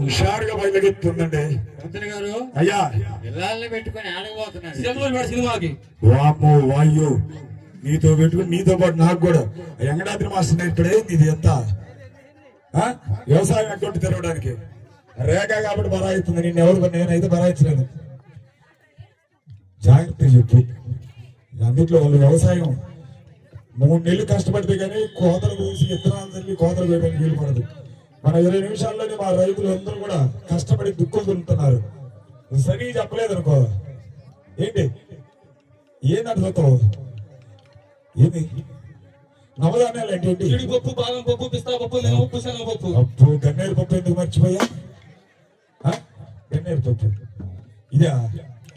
హుషారుగా బయలుగెత్తుందండి గారు. అయ్యా పిల్లల్ని పెట్టుకుని ఆడబోతున్నాడు సినిమాకి. వామ్మో వాయు నీతో పెట్టుకుని నీతో పాటు నాకు కూడా వెంకటాద్రి మాస్టర్ నేర్పడే ఇది ఎంత వ్యవసాయం అటువంటి తెరవడానికి రేఖ కాబట్టి బరాయిస్తుంది. నిన్ను ఎవరు నేనైతే బరాయించలేదు. జాగ్రత్త చెప్పు. అందుట్లో వాళ్ళు వ్యవసాయం 3 నెలలు కష్టపడితే కానీ కోతలు కోసి విత్తనాలు తల్లి కోతలు వేయడానికి వీలు పడదు. మన 20 నిమిషాల్లోనే మా రైతులు అందరూ కూడా కష్టపడి దుక్కులు తింటున్నారు. సరిగ్గా చెప్పలేదు అనుకో. ఏంటి అర్థం ఏంటి నవధాన్యాలు అంటే ఏంటి? జీడిపప్పు, బాదం పప్పు, పిస్తా పప్పు, మినపప్పు, శనగపప్పు. పప్పు గన్నేరు పప్పు ఎందుకు మర్చిపోయా? గన్నేరు పప్పు ఇదా?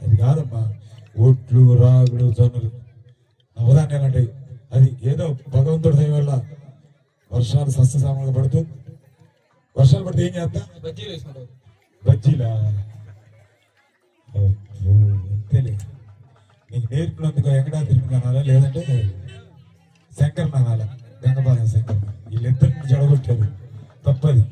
అది కాదమ్మా. ఒట్లు, రాగులు, జొన్నలు నవధాన్యాలు అంటే అది ఏదో భగవంతుడి దయ వల్ల వర్షాలు సస్యశ్యామలంగా పడుతూ వర్షాలు పడితే ఏం చేస్తా? బజ్జీలు వేసుకుంటారు. బజ్జీలా? తెలియదు. నీకు నేర్పినందుకు వెంకటాద్రి అనాలా లేదంటే శంకర్ అనాలా? గంగపాలెం శంకర్. వీళ్ళిద్దరిని జడగొట్టారు. తప్పది.